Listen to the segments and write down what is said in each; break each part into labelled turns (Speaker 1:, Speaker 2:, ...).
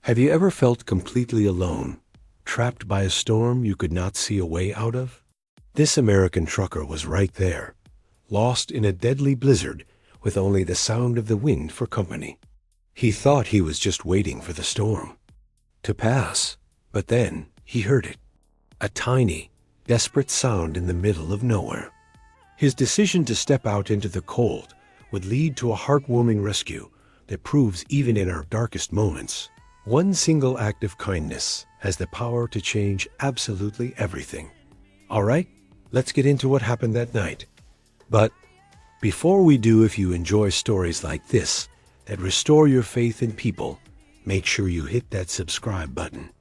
Speaker 1: Have you ever felt completely alone, trapped by a storm you could not see a way out of? This American trucker was right there, lost in a deadly blizzard with only the sound of the wind for company. He thought he was just waiting for the storm to pass, but then he heard it. A tiny, desperate sound in the middle of nowhere. His decision to step out into the cold would lead to a heartwarming rescue that proves even in our darkest moments, one single act of kindness has the power to change absolutely everything. All right, let's get into what happened that night. But before we do, if you enjoy stories like this that restore your faith in people, make sure you hit that subscribe button.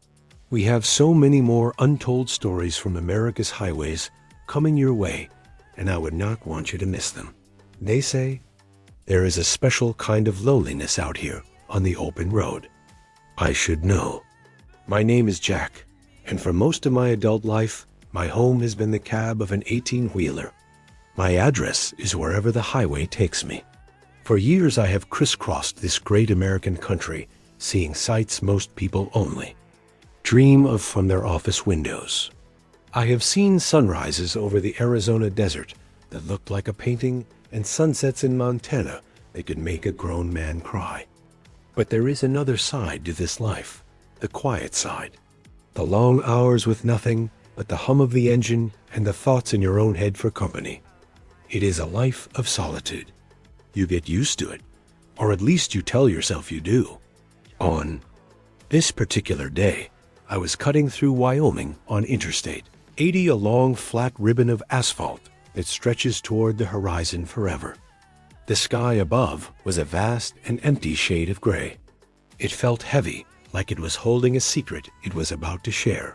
Speaker 1: We have so many more untold stories from America's highways coming your way, and I would not want you to miss them. They say there is a special kind of loneliness out here on the open road. I should know. My name is Jack, and for most of my adult life, my home has been the cab of an 18-wheeler. My address is wherever the highway takes me. For years I have crisscrossed this great American country, seeing sights most people only dream of from their office windows. I have seen sunrises over the Arizona desert that looked like a painting and sunsets in Montana that could make a grown man cry. But there is another side to this life, the quiet side. The long hours with nothing but the hum of the engine and the thoughts in your own head for company. It is a life of solitude. You get used to it, or at least you tell yourself you do. On this particular day, I was cutting through Wyoming on Interstate 80, a long flat ribbon of asphalt that stretches toward the horizon forever. The sky above was a vast and empty shade of gray. It felt heavy, like it was holding a secret it was about to share.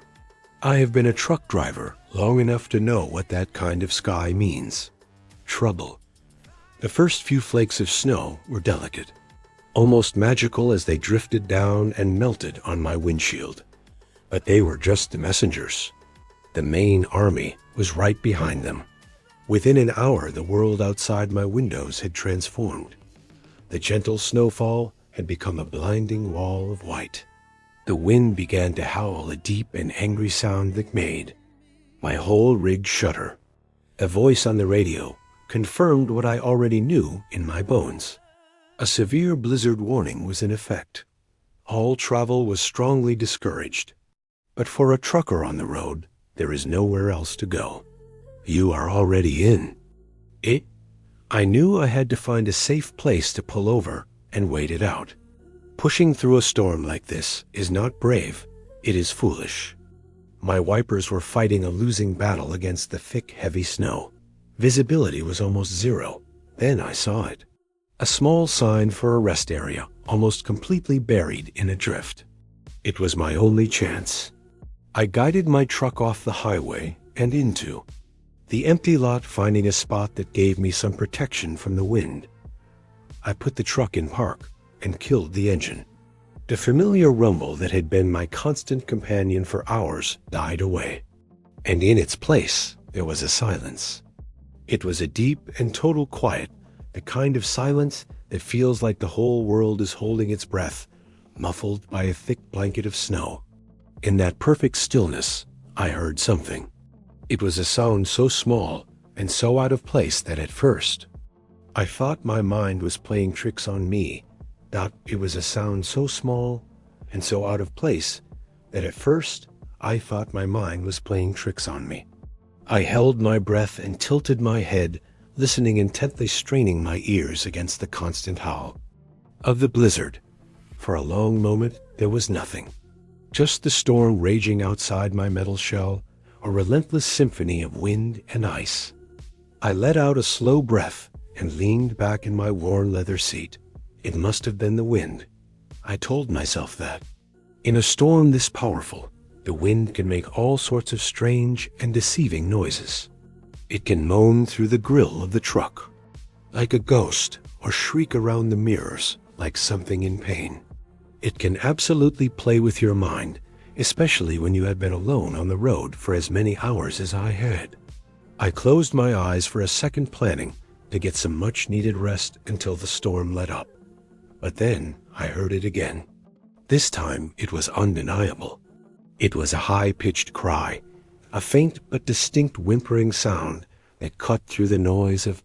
Speaker 1: I have been a truck driver long enough to know what that kind of sky means. Trouble. The first few flakes of snow were delicate, almost magical as they drifted down and melted on my windshield. But they were just the messengers. The main army was right behind them. Within an hour, the world outside my windows had transformed. The gentle snowfall had become a blinding wall of white. The wind began to howl a deep and angry sound that made my whole rig shudder. A voice on the radio confirmed what I already knew in my bones. A severe blizzard warning was in effect. All travel was strongly discouraged. But for a trucker on the road, there is nowhere else to go. You are already in it. I knew I had to find a safe place to pull over and wait it out. Pushing through a storm like this is not brave, it is foolish. My wipers were fighting a losing battle against the thick, heavy snow. Visibility was almost zero. Then I saw it. A small sign for a rest area, almost completely buried in a drift. It was my only chance. I guided my truck off the highway and into the empty lot, finding a spot that gave me some protection from the wind. I put the truck in park and killed the engine. The familiar rumble that had been my constant companion for hours died away, and in its place there was a silence. It was a deep and total quiet, the kind of silence that feels like the whole world is holding its breath, muffled by a thick blanket of snow. In that perfect stillness, I heard something. It was a sound so small and so out of place that at first, I thought my mind was playing tricks on me. That it was a sound so small and so out of place that at first, I thought my mind was playing tricks on me. I held my breath and tilted my head, listening intently, straining my ears against the constant howl of the blizzard. For a long moment, there was nothing. Just the storm raging outside my metal shell, a relentless symphony of wind and ice. I let out a slow breath and leaned back in my worn leather seat. It must have been the wind. I told myself that. In a storm this powerful, the wind can make all sorts of strange and deceiving noises. It can moan through the grill of the truck, like a ghost, or shriek around the mirrors like something in pain. It can absolutely play with your mind, especially when you have been alone on the road for as many hours as I had. I closed my eyes for a second, planning to get some much-needed rest until the storm let up. But then I heard it again. This time it was undeniable. It was a high-pitched cry, a faint but distinct whimpering sound that cut through the noise of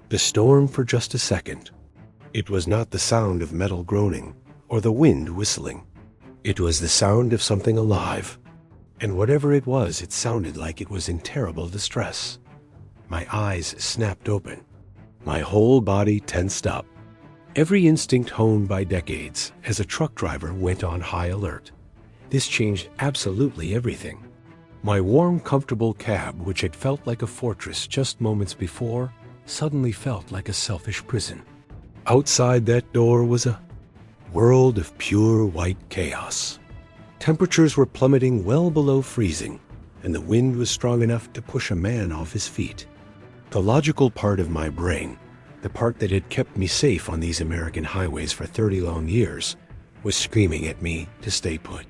Speaker 1: the storm for just a second. It was not the sound of metal groaning or the wind whistling. It was the sound of something alive. And whatever it was, it sounded like it was in terrible distress. My eyes snapped open. My whole body tensed up. Every instinct honed by decades as a truck driver went on high alert. This changed absolutely everything. My warm, comfortable cab, which had felt like a fortress just moments before, suddenly felt like a selfish prison. Outside that door was a world of pure white chaos. Temperatures were plummeting well below freezing, and the wind was strong enough to push a man off his feet. The logical part of my brain, the part that had kept me safe on these American highways for 30 long years, was screaming at me to stay put.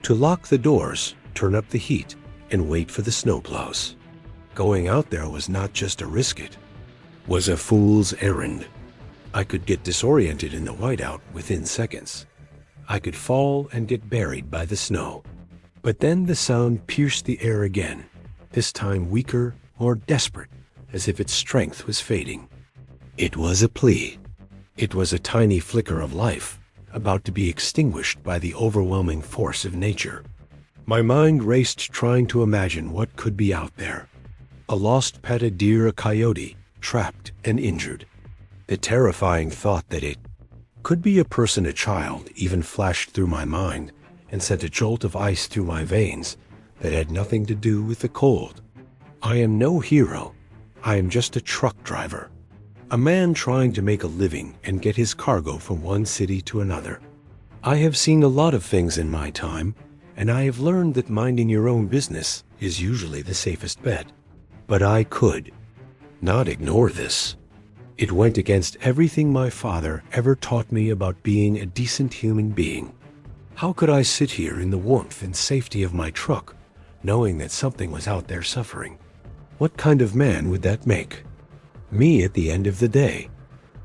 Speaker 1: To lock the doors, turn up the heat, and wait for the snowplows. Going out there was not just a risk, it was a fool's errand. I could get disoriented in the whiteout within seconds. I could fall and get buried by the snow. But then the sound pierced the air again, this time weaker, more desperate, as if its strength was fading. It was a plea. It was a tiny flicker of life, about to be extinguished by the overwhelming force of nature. My mind raced trying to imagine what could be out there. A lost pet, a deer, a coyote, trapped and injured. The terrifying thought that it could be a person, a child, even flashed through my mind and sent a jolt of ice through my veins that had nothing to do with the cold. I am no hero. I am just a truck driver. A man trying to make a living and get his cargo from one city to another. I have seen a lot of things in my time, and I have learned that minding your own business is usually the safest bet. But I could not ignore this. It went against everything my father ever taught me about being a decent human being. How could I sit here in the warmth and safety of my truck, knowing that something was out there suffering? What kind of man would that make me at the end of the day?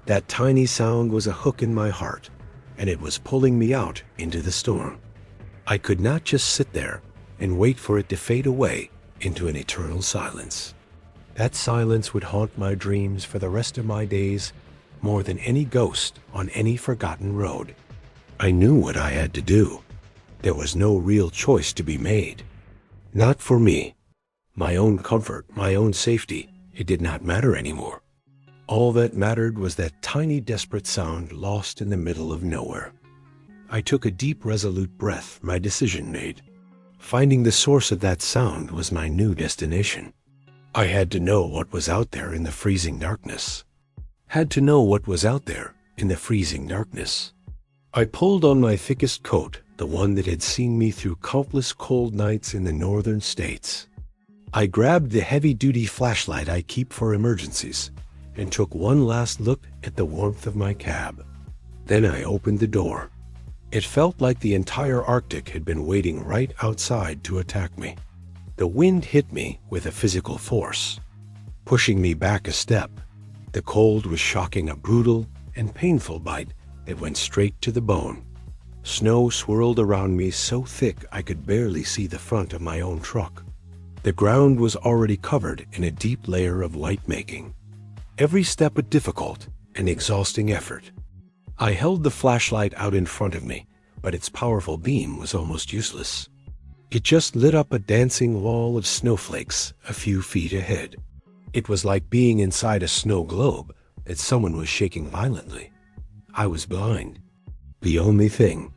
Speaker 1: That tiny sound was a hook in my heart, and it was pulling me out into the storm. I could not just sit there and wait for it to fade away into an eternal silence. That silence would haunt my dreams for the rest of my days more than any ghost on any forgotten road. I knew what I had to do. There was no real choice to be made. Not for me. My own comfort, my own safety, it did not matter anymore. All that mattered was that tiny, desperate sound lost in the middle of nowhere. I took a deep, resolute breath, my decision made. Finding the source of that sound was my new destination. I had to know what was out there in the freezing darkness. Had to know what was out there in the freezing darkness. I pulled on my thickest coat, the one that had seen me through countless cold nights in the northern states. I grabbed the heavy-duty flashlight I keep for emergencies and took one last look at the warmth of my cab. Then I opened the door. It felt like the entire Arctic had been waiting right outside to attack me. The wind hit me with a physical force, pushing me back a step. The cold was shocking, a brutal and painful bite that went straight to the bone. Snow swirled around me so thick I could barely see the front of my own truck. The ground was already covered in a deep layer of white making. Every step a difficult and exhausting effort. I held the flashlight out in front of me, but its powerful beam was almost useless. It just lit up a dancing wall of snowflakes a few feet ahead. It was like being inside a snow globe that someone was shaking violently. I was blind. The only thing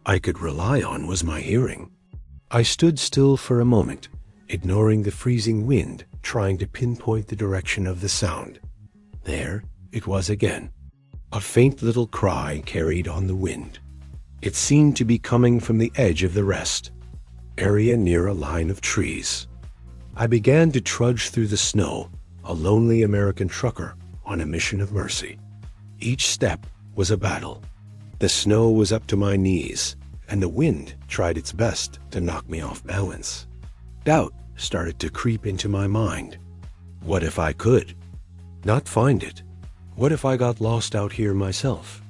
Speaker 1: I could rely on was my hearing. I stood still for a moment, ignoring the freezing wind, trying to pinpoint the direction of the sound. There it was again. A faint little cry carried on the wind. It seemed to be coming from the edge of the rest area near a line of trees. I began to trudge through the snow, a lonely American trucker on a mission of mercy. Each step was a battle. The snow was up to my knees, and the wind tried its best to knock me off balance. Doubt started to creep into my mind. What if I could not find it? What if I got lost out here myself?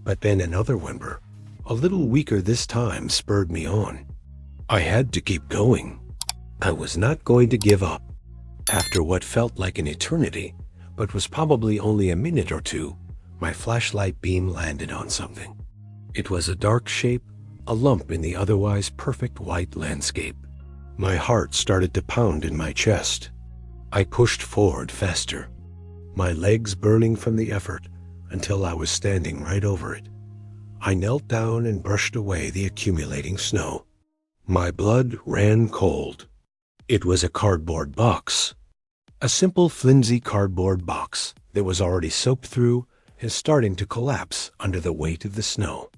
Speaker 1: But then another whimper. a little weaker this time, spurred me on. I had to keep going. I was not going to give up. After what felt like an eternity, but was probably only a minute or two, my flashlight beam landed on something. It was a dark shape, a lump in the otherwise perfect white landscape. My heart started to pound in my chest. I pushed forward faster, my legs burning from the effort, until I was standing right over it. I knelt down and brushed away the accumulating snow. My blood ran cold. It was a cardboard box. A simple, flimsy cardboard box that was already soaked through and starting to collapse under the weight of the snow.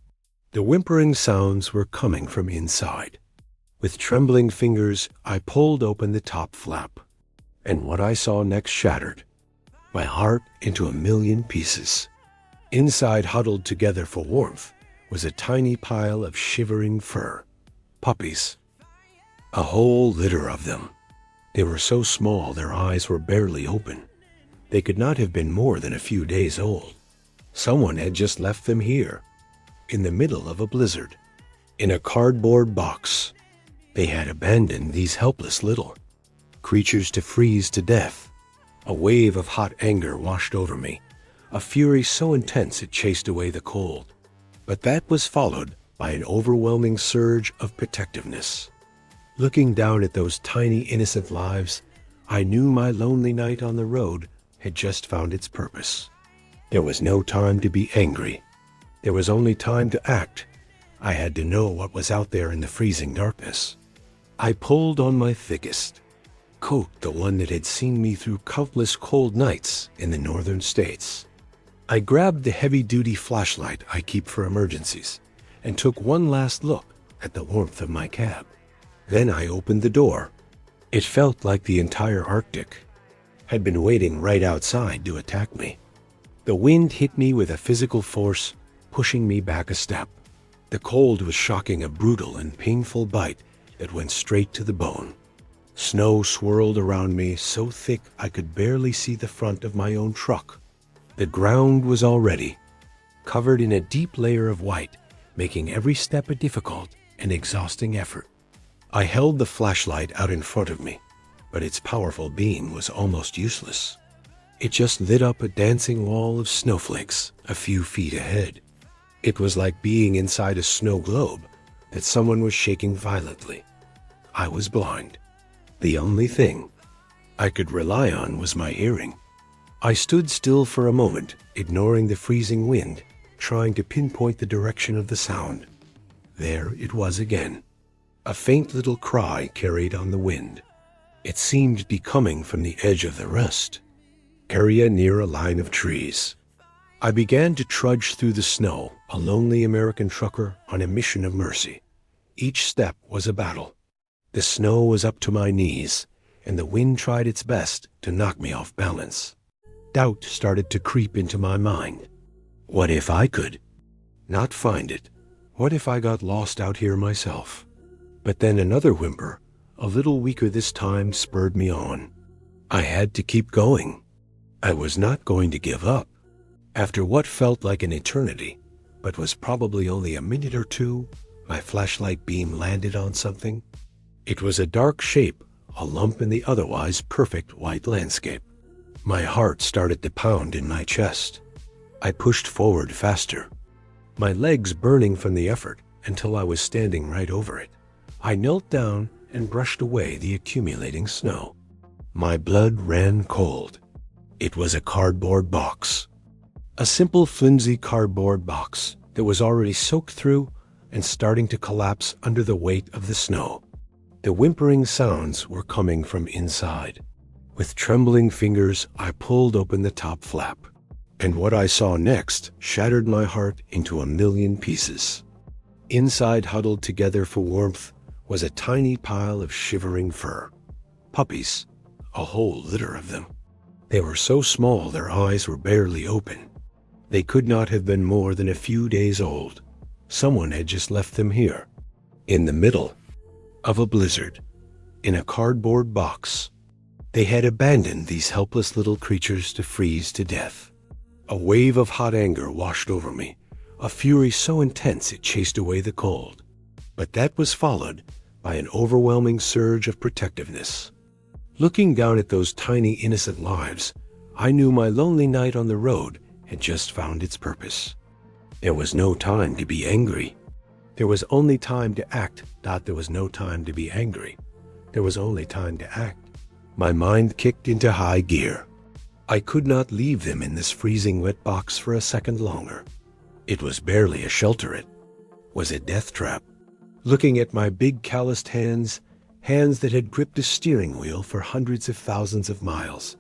Speaker 1: The whimpering sounds were coming from inside. With trembling fingers, I pulled open the top flap, and what I saw next shattered my heart into a million pieces. Inside, huddled together for warmth, was a tiny pile of shivering fur. Puppies. A whole litter of them. They were so small their eyes were barely open. They could not have been more than a few days old. Someone had just left them here, in the middle of a blizzard, in a cardboard box. They had abandoned these helpless little creatures to freeze to death. A wave of hot anger washed over me, a fury so intense it chased away the cold. But that was followed by an overwhelming surge of protectiveness. Looking down at those tiny, innocent lives, I knew my lonely night on the road had just found its purpose. There was no time to be angry. There was only time to act. I had to know what was out there in the freezing darkness. I pulled on my thickest coat, the one that had seen me through countless cold nights in the northern states. I grabbed the heavy-duty flashlight I keep for emergencies and took one last look at the warmth of my cab. Then I opened the door. It felt like the entire Arctic had been waiting right outside to attack me. The wind hit me with a physical force, pushing me back a step. The cold was shocking, a brutal and painful bite that went straight to the bone. Snow swirled around me so thick I could barely see the front of my own truck. The ground was already covered in a deep layer of white, making every step a difficult and exhausting effort. I held the flashlight out in front of me, but its powerful beam was almost useless. It just lit up a dancing wall of snowflakes a few feet ahead. It was like being inside a snow globe that someone was shaking violently. I was blind. The only thing I could rely on was my hearing. I stood still for a moment, ignoring the freezing wind, trying to pinpoint the direction of the sound. There it was again. A faint little cry carried on the wind. It seemed to be coming from the edge of the rest, area near a line of trees. I began to trudge through the snow, a lonely American trucker on a mission of mercy. Each step was a battle. The snow was up to my knees, and the wind tried its best to knock me off balance. Doubt started to creep into my mind. What if I could not find it? What if I got lost out here myself? But then another whimper, a little weaker this time, spurred me on. I had to keep going. I was not going to give up. After what felt like an eternity, but was probably only a minute or two, my flashlight beam landed on something. It was a dark shape, a lump in the otherwise perfect white landscape. My heart started to pound in my chest. I pushed forward faster, my legs burning from the effort, until I was standing right over it. I knelt down and brushed away the accumulating snow. My blood ran cold. It was a cardboard box. A simple, flimsy cardboard box that was already soaked through and starting to collapse under the weight of the snow. The whimpering sounds were coming from inside. With trembling fingers, I pulled open the top flap, and what I saw next shattered my heart into a million pieces. Inside, huddled together for warmth, was a tiny pile of shivering fur. Puppies, a whole litter of them. They were so small their eyes were barely open. They could not have been more than a few days old. Someone had just left them here, in the middle of a blizzard, in a cardboard box. They had abandoned these helpless little creatures to freeze to death. A wave of hot anger washed over me, a fury so intense it chased away the cold. But that was followed by an overwhelming surge of protectiveness. Looking down at those tiny innocent lives, I knew my lonely night on the road had just found its purpose. There was no time to be angry. There was only time to act. There was no time to be angry. There was only time to act. My mind kicked into high gear. I could not leave them in this freezing wet box for a second longer. It was barely a shelter. It was a death trap. Looking at my big calloused hands, hands that had gripped a steering wheel for hundreds of thousands of miles,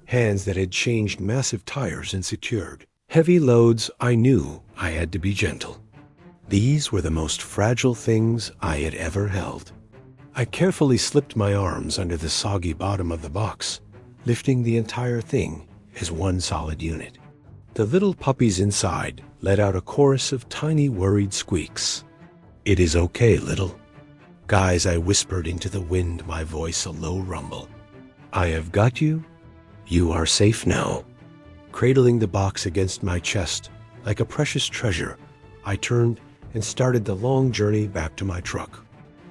Speaker 1: hands that had changed massive tires and secured heavy loads, I knew I had to be gentle. These were the most fragile things I had ever held. I carefully slipped my arms under the soggy bottom of the box, lifting the entire thing as one solid unit. The little puppies inside let out a chorus of tiny worried squeaks. "It is okay, little." "Guys," I whispered into the wind, my voice a low rumble. "I have got you. You are safe now." Cradling the box against my chest like a precious treasure, I turned and started the long journey back to my truck.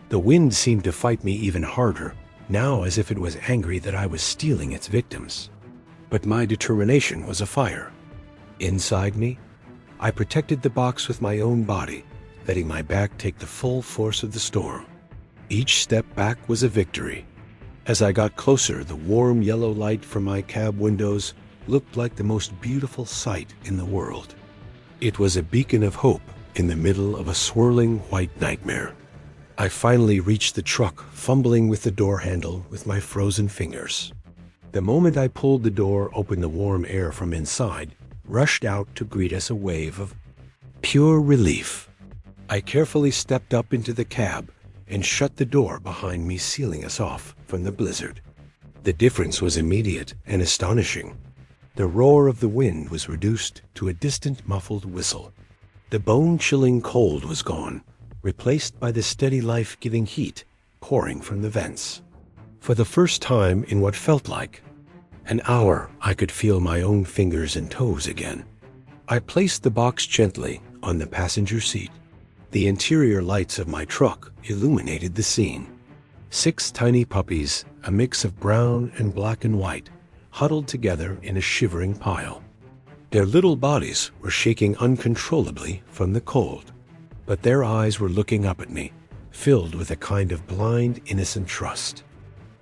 Speaker 1: The wind seemed to fight me even harder, now as if it was angry that I was stealing its victims. But my determination was afire. Inside me, I protected the box with my own body, letting my back take the full force of the storm. Each step back was a victory. As I got closer, the warm yellow light from my cab windows looked like the most beautiful sight in the world. It was a beacon of hope in the middle of a swirling white nightmare. I finally reached the truck, fumbling with the door handle with my frozen fingers. The moment I pulled the door open, the warm air from inside rushed out to greet us, a wave of pure relief. I carefully stepped up into the cab and shut the door behind me, sealing us off from the blizzard. The difference was immediate and astonishing. The roar of the wind was reduced to a distant muffled whistle. The bone-chilling cold was gone, replaced by the steady life-giving heat pouring from the vents. For the first time in what felt like an hour, I could feel my own fingers and toes again. I placed the box gently on the passenger seat. The interior lights of my truck illuminated the scene. 6 tiny puppies, a mix of brown and black and white, huddled together in a shivering pile. Their little bodies were shaking uncontrollably from the cold, but their eyes were looking up at me, filled with a kind of blind, innocent trust.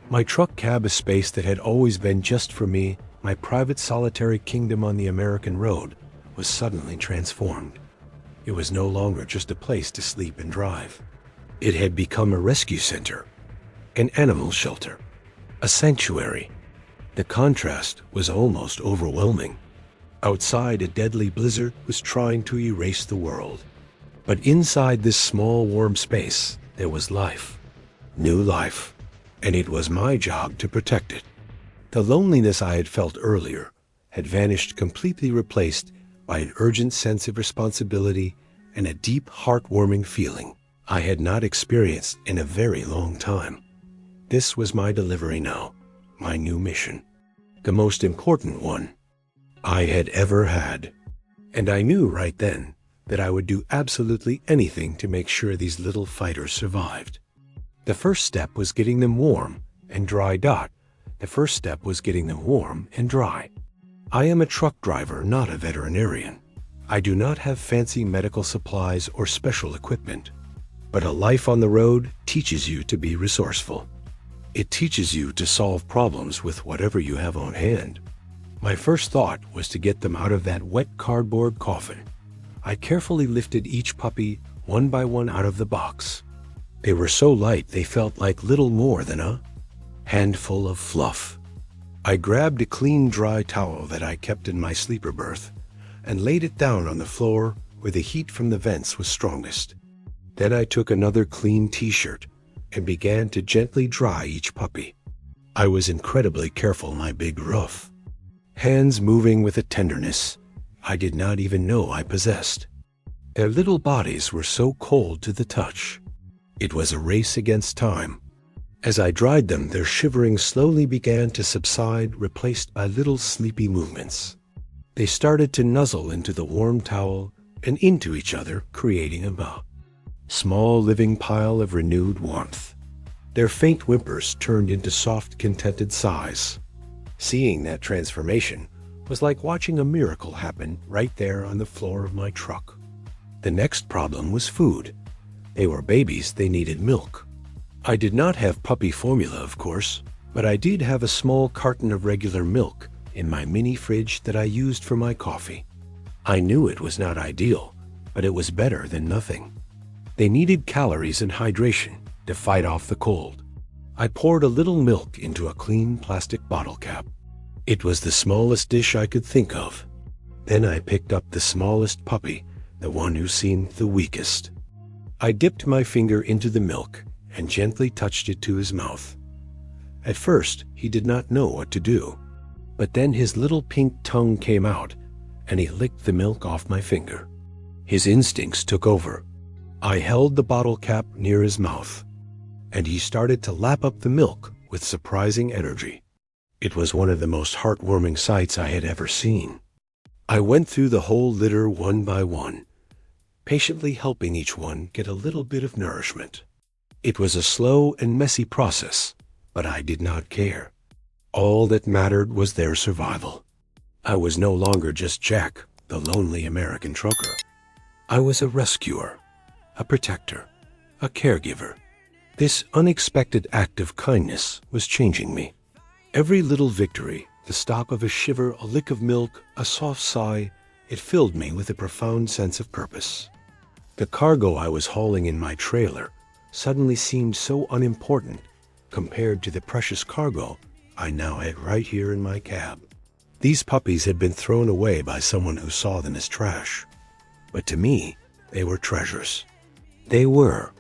Speaker 1: My truck cab, a space that had always been just for me, my private solitary kingdom on the American road, was suddenly transformed. It was no longer just a place to sleep and drive. It had become a rescue center, an animal shelter, a sanctuary. The contrast was almost overwhelming. Outside, a deadly blizzard was trying to erase the world. But inside this small, warm space, there was life, new life, and it was my job to protect it. The loneliness I had felt earlier had vanished, completely replaced by an urgent sense of responsibility and a deep, heartwarming feeling I had not experienced in a very long time. This was my delivery now, my new mission, the most important one I had ever had. And I knew right then that I would do absolutely anything to make sure these little fighters survived. The first step was getting them warm and dry. The first step was getting them warm and dry. I am a truck driver, not a veterinarian. I do not have fancy medical supplies or special equipment. But a life on the road teaches you to be resourceful. It teaches you to solve problems with whatever you have on hand. My first thought was to get them out of that wet cardboard coffin. I carefully lifted each puppy one by one out of the box. They were so light they felt like little more than a handful of fluff. I grabbed a clean, dry towel that I kept in my sleeper berth and laid it down on the floor where the heat from the vents was strongest. Then I took another clean t-shirt and began to gently dry each puppy. I was incredibly careful, my big rough hands moving with a tenderness I did not even know I possessed. Their little bodies were so cold to the touch. It was a race against time. As I dried them, their shivering slowly began to subside, replaced by little sleepy movements. They started to nuzzle into the warm towel, and into each other, creating a small living pile of renewed warmth. Their faint whimpers turned into soft, contented sighs. Seeing that transformation was like watching a miracle happen right there on the floor of my truck. The next problem was food. They were babies, they needed milk. I did not have puppy formula, of course, but I did have a small carton of regular milk in my mini fridge that I used for my coffee. I knew it was not ideal, but it was better than nothing. They needed calories and hydration to fight off the cold. I poured a little milk into a clean plastic bottle cap. It was the smallest dish I could think of. Then I picked up the smallest puppy, the one who seemed the weakest. I dipped my finger into the milk and gently touched it to his mouth. At first, he did not know what to do, but then his little pink tongue came out and he licked the milk off my finger. His instincts took over. I held the bottle cap near his mouth, and he started to lap up the milk with surprising energy. It was one of the most heartwarming sights I had ever seen. I went through the whole litter one by one, patiently helping each one get a little bit of nourishment. It was a slow and messy process, but I did not care. All that mattered was their survival. I was no longer just Jack, the lonely American trucker. I was a rescuer, a protector, a caregiver. This unexpected act of kindness was changing me. Every little victory, the stop of a shiver, a lick of milk, a soft sigh, it filled me with a profound sense of purpose. The cargo I was hauling in my trailer suddenly seemed so unimportant compared to the precious cargo I now had right here in my cab. These puppies had been thrown away by someone who saw them as trash. But to me, they were treasures. They were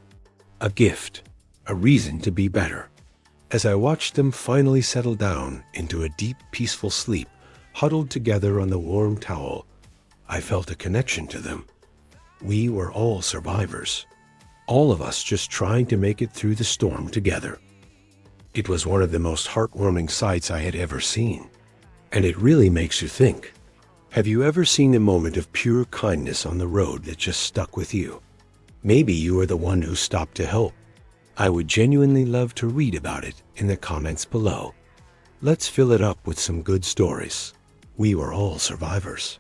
Speaker 1: a gift, a reason to be better. As I watched them finally settle down into a deep, peaceful sleep, huddled together on the warm towel, I felt a connection to them. We were all survivors, all of us just trying to make it through the storm together. It was one of the most heartwarming sights I had ever seen, and it really makes you think. Have you ever seen a moment of pure kindness on the road that just stuck with you? Maybe you were the one who stopped to help. I would genuinely love to read about it in the comments below. Let's fill it up with some good stories. We were all survivors.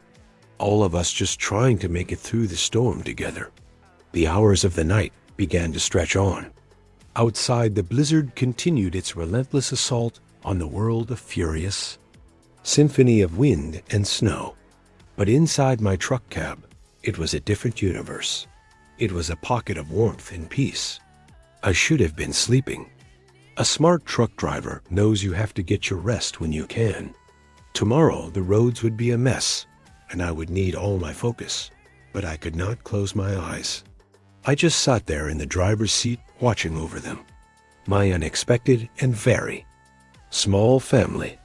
Speaker 1: All of us just trying to make it through the storm together. The hours of the night began to stretch on. Outside, the blizzard continued its relentless assault on the world, a furious symphony of wind and snow. But inside my truck cab, it was a different universe. It was a pocket of warmth and peace. I should have been sleeping. A smart truck driver knows you have to get your rest when you can. Tomorrow, the roads would be a mess, and I would need all my focus, but I could not close my eyes. I just sat there in the driver's seat, watching over them. My unexpected and very small family.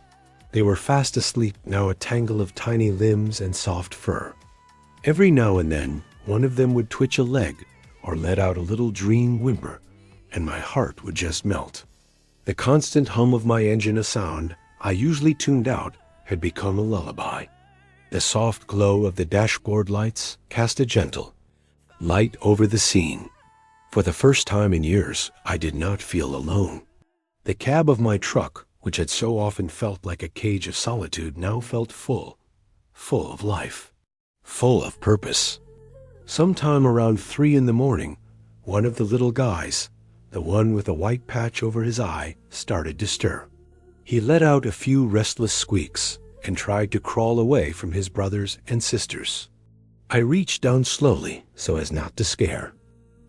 Speaker 1: They were fast asleep, now a tangle of tiny limbs and soft fur. Every now and then, one of them would twitch a leg or let out a little dream whimper, and my heart would just melt. The constant hum of my engine, a sound I usually tuned out, had become a lullaby. The soft glow of the dashboard lights cast a gentle light over the scene. For the first time in years, I did not feel alone. The cab of my truck, which had so often felt like a cage of solitude, now felt full of life, full of purpose. Sometime around 3 a.m, one of the little guys, the one with a white patch over his eye, started to stir. He let out a few restless squeaks and tried to crawl away from his brothers and sisters. I reached down slowly so as not to scare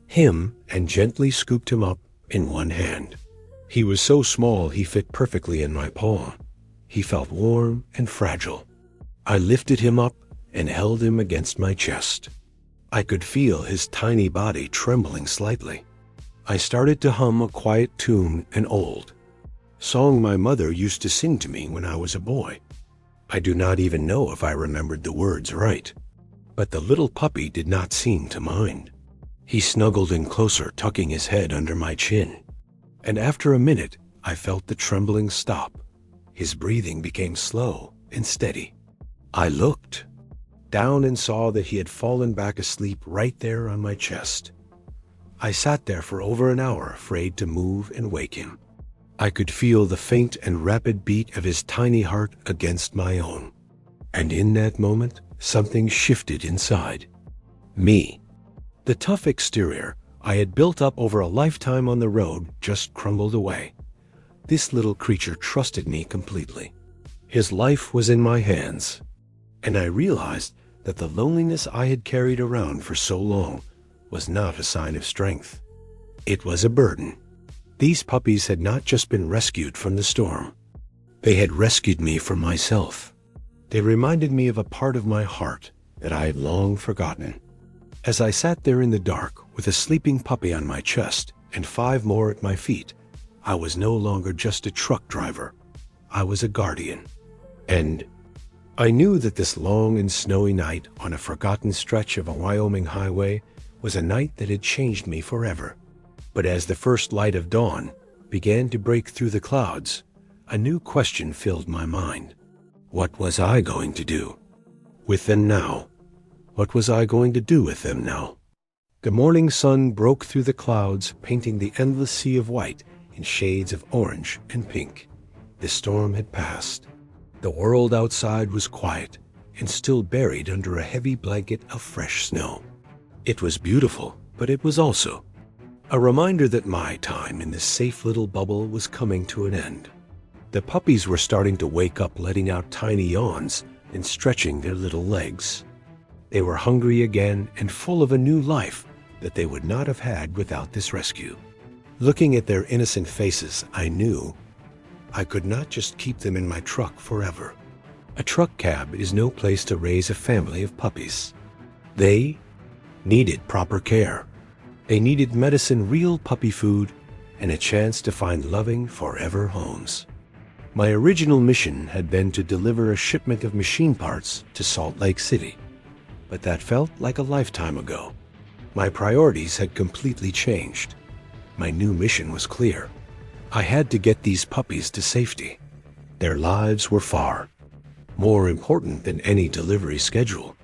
Speaker 1: him and gently scooped him up in one hand. He was so small he fit perfectly in my palm. He felt warm and fragile. I lifted him up and held him against my chest. I could feel his tiny body trembling slightly. I started to hum a quiet tune, an old song my mother used to sing to me when I was a boy. I do not even know if I remembered the words right, but the little puppy did not seem to mind. He snuggled in closer, tucking his head under my chin. And after a minute, I felt the trembling stop. His breathing became slow and steady. I looked. down and saw that he had fallen back asleep right there on my chest. I sat there for over an hour, afraid to move and wake him. I could feel the faint and rapid beat of his tiny heart against my own. And in that moment, something shifted inside. Me. The tough exterior I had built up over a lifetime on the road just crumbled away. This little creature trusted me completely. His life was in my hands. And I realized that the loneliness I had carried around for so long was not a sign of strength. It was a burden. These puppies had not just been rescued from the storm. They had rescued me from myself. They reminded me of a part of my heart that I had long forgotten. As I sat there in the dark with a sleeping puppy on my chest and 5 more at my feet, I was no longer just a truck driver. I was a guardian. And I knew that this long and snowy night on a forgotten stretch of a Wyoming highway was a night that had changed me forever. But as the first light of dawn began to break through the clouds, a new question filled my mind. What was I going to do with them now? What was I going to do with them now? The morning sun broke through the clouds, painting the endless sea of white in shades of orange and pink. The storm had passed. The world outside was quiet and still buried under a heavy blanket of fresh snow. It was beautiful, but it was also a reminder that my time in this safe little bubble was coming to an end. The puppies were starting to wake up, letting out tiny yawns and stretching their little legs. They were hungry again and full of a new life that they would not have had without this rescue. Looking at their innocent faces, I knew I could not just keep them in my truck forever. A truck cab is no place to raise a family of puppies. They needed proper care. They needed medicine, real puppy food, and a chance to find loving forever homes. My original mission had been to deliver a shipment of machine parts to Salt Lake City, but that felt like a lifetime ago. My priorities had completely changed. My new mission was clear. I had to get these puppies to safety. Their lives were far more important than any delivery schedule.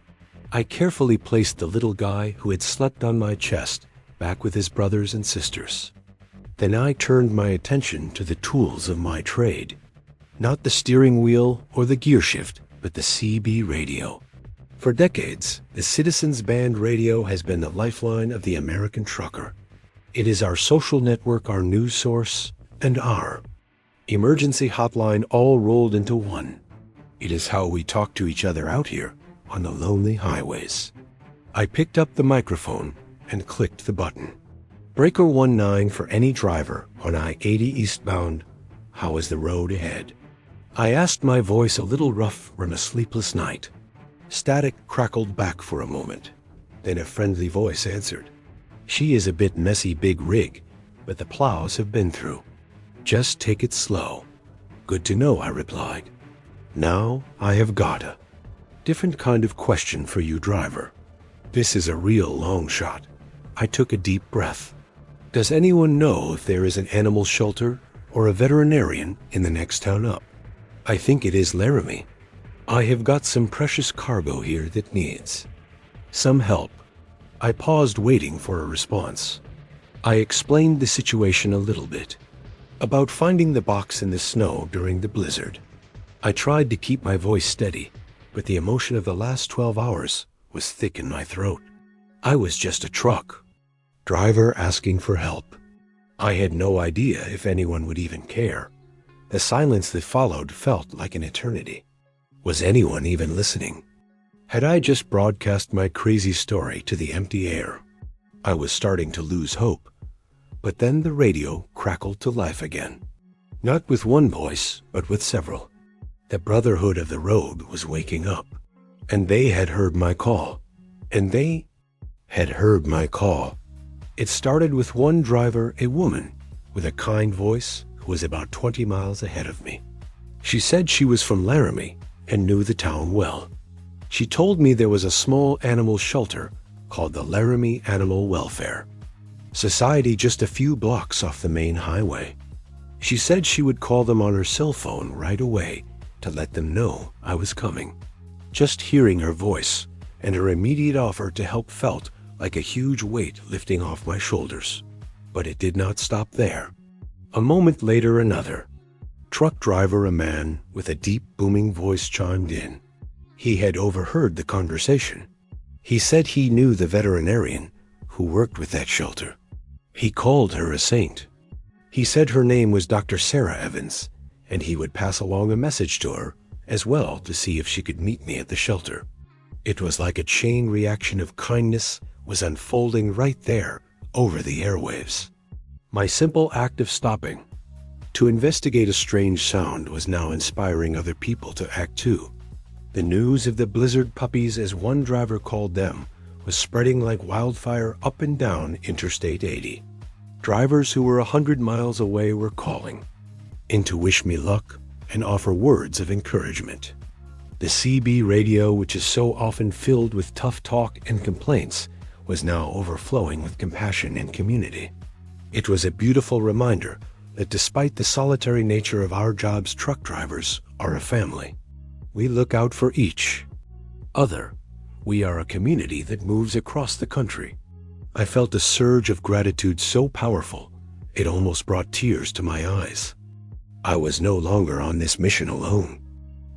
Speaker 1: I carefully placed the little guy who had slept on my chest back with his brothers and sisters. Then I turned my attention to the tools of my trade. Not the steering wheel or the gear shift, but the CB radio. For decades, the Citizens Band radio has been the lifeline of the American trucker. It is our social network, our news source, and our emergency hotline all rolled into one. It is how we talk to each other out here on the lonely highways. I picked up the microphone and clicked the button. Breaker 19 for any driver on I-80 eastbound. How is the road ahead? I asked, my voice a little rough from a sleepless night. Static crackled back for a moment. Then a friendly voice answered. She is a bit messy, big rig, but the plows have been through. Just take it slow. Good to know, I replied. Now I have got a different kind of question for you, driver. This is a real long shot. I took a deep breath. Does anyone know if there is an animal shelter or a veterinarian in the next town up? I think it is Laramie. I have got some precious cargo here that needs some help. I paused, waiting for a response. I explained the situation a little bit, about finding the box in the snow during the blizzard. I tried to keep my voice steady, but the emotion of the last 12 hours was thick in my throat. I was just a truck driver asking for help. I had no idea if anyone would even care. The silence that followed felt like an eternity. Was anyone even listening? Had I just broadcast my crazy story to the empty air? I was starting to lose hope. But then the radio crackled to life again. Not with one voice, but with several. The Brotherhood of the Road was waking up. And they had heard my call. It started with one driver, a woman, with a kind voice who was about 20 miles ahead of me. She said she was from Laramie and knew the town well. She told me there was a small animal shelter called the Laramie Animal Welfare Society just a few blocks off the main highway. She said she would call them on her cell phone right away to let them know I was coming. Just hearing her voice and her immediate offer to help felt like a huge weight lifting off my shoulders. But it did not stop there. A moment later, another truck driver, a man with a deep booming voice, chimed in. He had overheard the conversation. He said he knew the veterinarian who worked with that shelter. He called her a saint. He said her name was Dr. Sarah Evans, and he would pass along a message to her as well to see if she could meet me at the shelter. It was like a chain reaction of kindness was unfolding right there over the airwaves. My simple act of stopping to investigate a strange sound was now inspiring other people to act too. The news of the blizzard puppies, as one driver called them, was spreading like wildfire up and down Interstate 80. Drivers who were 100 miles away were calling in to wish me luck and offer words of encouragement. The CB radio, which is so often filled with tough talk and complaints, was now overflowing with compassion and community. It was a beautiful reminder that despite the solitary nature of our jobs, truck drivers are a family. We look out for each other. We are a community that moves across the country. I felt a surge of gratitude so powerful, it almost brought tears to my eyes. I was no longer on this mission alone.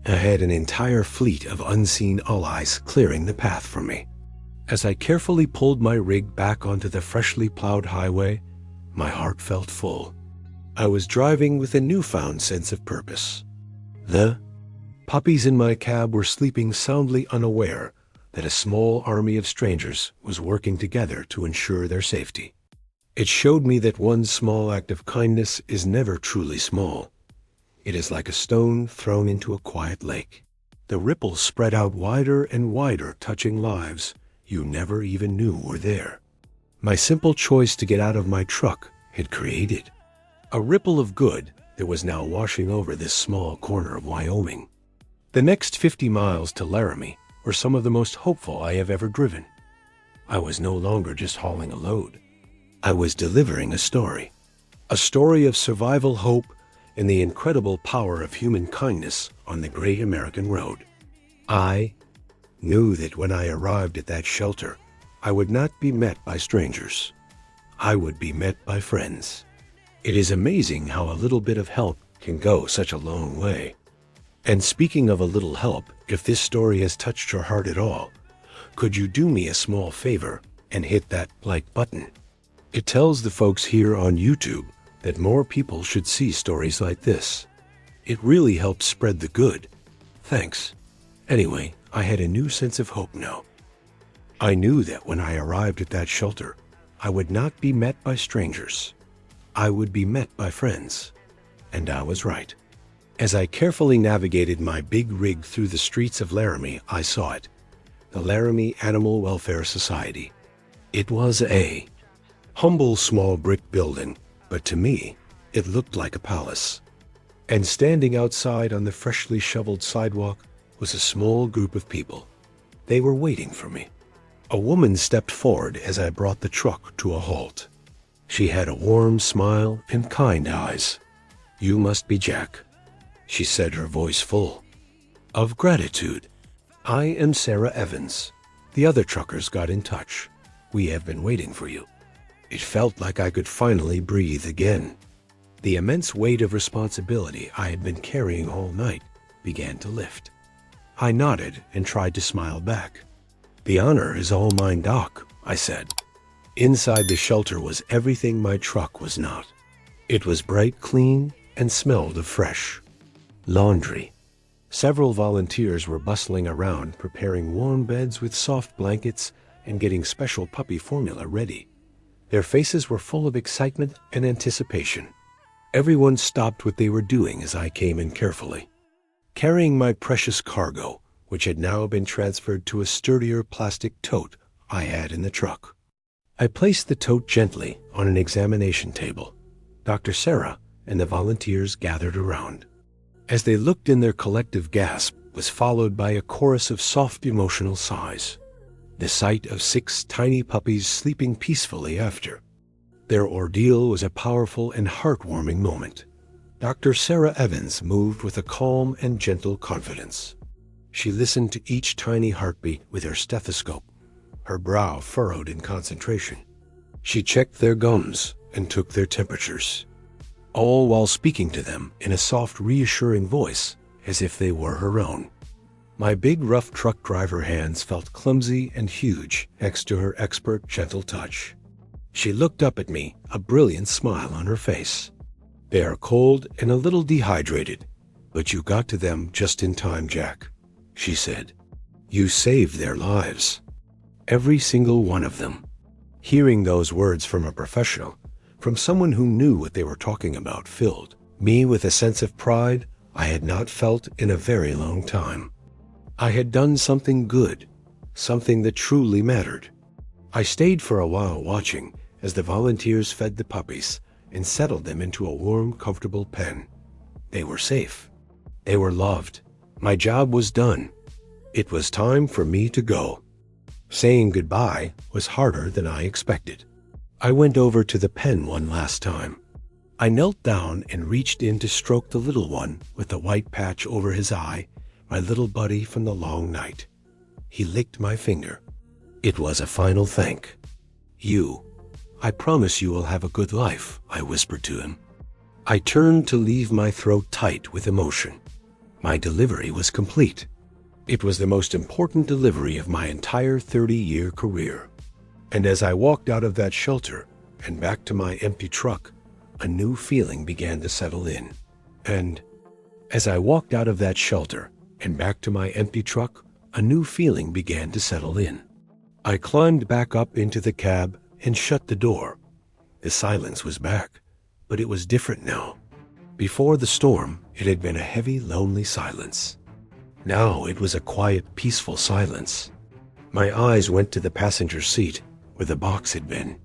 Speaker 1: I had an entire fleet of unseen allies clearing the path for me. As I carefully pulled my rig back onto the freshly plowed highway, my heart felt full. I was driving with a newfound sense of purpose. The puppies in my cab were sleeping soundly, unaware that a small army of strangers was working together to ensure their safety. It showed me that one small act of kindness is never truly small. It is like a stone thrown into a quiet lake. The ripples spread out wider and wider, touching lives you never even knew were there. My simple choice to get out of my truck had created a ripple of good that was now washing over this small corner of Wyoming. The next 50 miles to Laramie were some of the most hopeful I have ever driven. I was no longer just hauling a load. I was delivering a story of survival, hope, and the incredible power of human kindness on the great American road. I knew that when I arrived at that shelter, I would not be met by strangers. I would be met by friends. It is amazing how a little bit of help can go such a long way. And speaking of a little help, if this story has touched your heart at all, could you do me a small favor and hit that like button? It tells the folks here on YouTube that more people should see stories like this. It really helps spread the good. Thanks. Anyway, I had a new sense of hope now. I knew that when I arrived at that shelter, I would not be met by strangers. I would be met by friends. And I was right. As I carefully navigated my big rig through the streets of Laramie, I saw it. The Laramie Animal Welfare Society. It was a humble small brick building, but to me, it looked like a palace. And standing outside on the freshly shoveled sidewalk was a small group of people. They were waiting for me. A woman stepped forward as I brought the truck to a halt. She had a warm smile and kind eyes. "You must be Jack," she said, her voice full of gratitude. "I am Sarah Evans. The other truckers got in touch. We have been waiting for you." It felt like I could finally breathe again. The immense weight of responsibility I had been carrying all night began to lift. I nodded and tried to smile back. "The honor is all mine, Doc," I said. Inside the shelter was everything my truck was not. It was bright, clean, and smelled of fresh laundry. Several volunteers were bustling around, preparing warm beds with soft blankets and getting special puppy formula ready. Their faces were full of excitement and anticipation. Everyone stopped what they were doing as I came in carefully, carrying my precious cargo, which had now been transferred to a sturdier plastic tote I had in the truck. I placed the tote gently on an examination table. Dr. Sarah and the volunteers gathered around. As they looked in, their collective gasp was followed by a chorus of soft emotional sighs. The sight of 6 tiny puppies sleeping peacefully after their ordeal was a powerful and heartwarming moment. Dr. Sarah Evans moved with a calm and gentle confidence. She listened to each tiny heartbeat with her stethoscope, her brow furrowed in concentration. She checked their gums and took their temperatures, all while speaking to them in a soft, reassuring voice as if they were her own. My big, rough truck driver hands felt clumsy and huge next to her expert, gentle touch. She looked up at me, a brilliant smile on her face. "They are cold and a little dehydrated, but you got to them just in time, Jack," she said. "You saved their lives. Every single one of them." Hearing those words from a professional, from someone who knew what they were talking about, filled me with a sense of pride I had not felt in a very long time. I had done something good, something that truly mattered. I stayed for a while watching as the volunteers fed the puppies and settled them into a warm, comfortable pen. They were safe. They were loved. My job was done. It was time for me to go. Saying goodbye was harder than I expected. I went over to the pen one last time. I knelt down and reached in to stroke the little one with the white patch over his eye, my little buddy from the long night. He licked my finger. It was a final thank. I promise you will have a good life," I whispered to him. I turned to leave, my throat tight with emotion. My delivery was complete. It was the most important delivery of my entire 30-year career. And as I walked out of that shelter and back to my empty truck, a new feeling began to settle in. And as I walked out of that shelter and back to my empty truck, a new feeling began to settle in. I climbed back up into the cab and shut the door. The silence was back, but it was different now. Before the storm, it had been a heavy, lonely silence. Now it was a quiet, peaceful silence. My eyes went to the passenger seat where the box had been,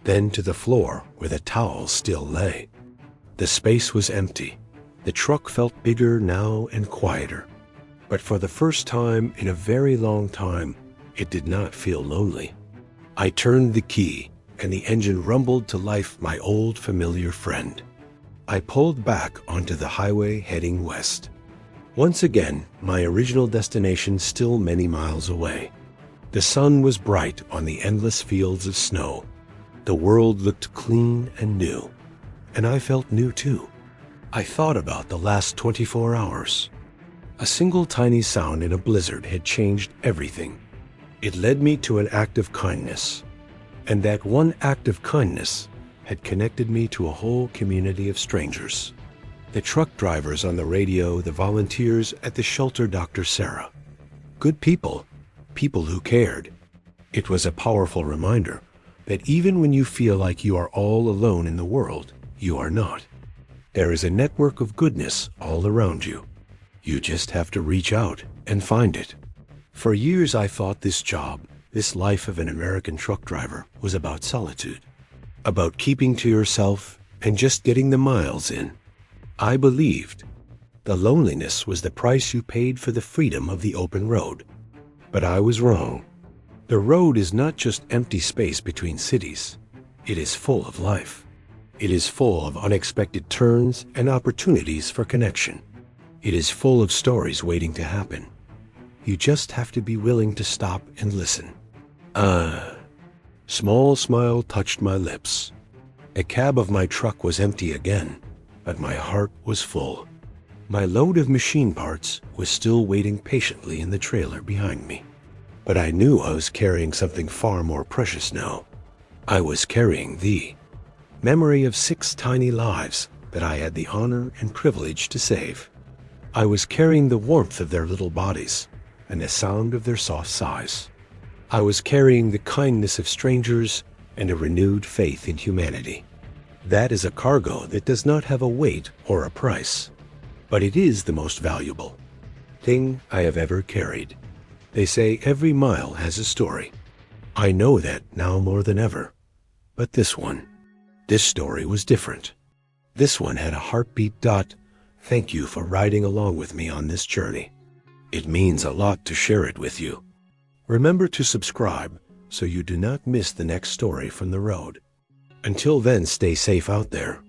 Speaker 1: then to the floor where the towel still lay. The space was empty. The truck felt bigger now and quieter. But for the first time in a very long time, it did not feel lonely. I turned the key, and the engine rumbled to life, my old familiar friend. I pulled back onto the highway heading west. Once again, my original destination still many miles away. The sun was bright on the endless fields of snow. The world looked clean and new, and I felt new too. I thought about the last 24 hours. A single tiny sound in a blizzard had changed everything. It led me to an act of kindness, and that one act of kindness had connected me to a whole community of strangers. The truck drivers on the radio, the volunteers at the shelter, Dr. Sarah. Good people, people who cared. It was a powerful reminder that even when you feel like you are all alone in the world, you are not. There is a network of goodness all around you. You just have to reach out and find it. For years I thought this job, this life of an American truck driver, was about solitude, about keeping to yourself and just getting the miles in. I believed the loneliness was the price you paid for the freedom of the open road. But I was wrong. The road is not just empty space between cities. It is full of life. It is full of unexpected turns and opportunities for connection. It is full of stories waiting to happen. You just have to be willing to stop and listen. Small smile touched my lips. A cab of my truck was empty again, but my heart was full. My load of machine parts was still waiting patiently in the trailer behind me. But I knew I was carrying something far more precious now. I was carrying the memory of 6 tiny lives that I had the honor and privilege to save. I was carrying the warmth of their little bodies and the sound of their soft sighs. I was carrying the kindness of strangers and a renewed faith in humanity. That is a cargo that does not have a weight or a price, but it is the most valuable thing I have ever carried. They say every mile has a story. I know that now more than ever. But this story was different. This one had a heartbeat. Thank you for riding along with me on this journey. It means a lot to share it with you. Remember to subscribe so you do not miss the next story from the road. Until then, stay safe out there.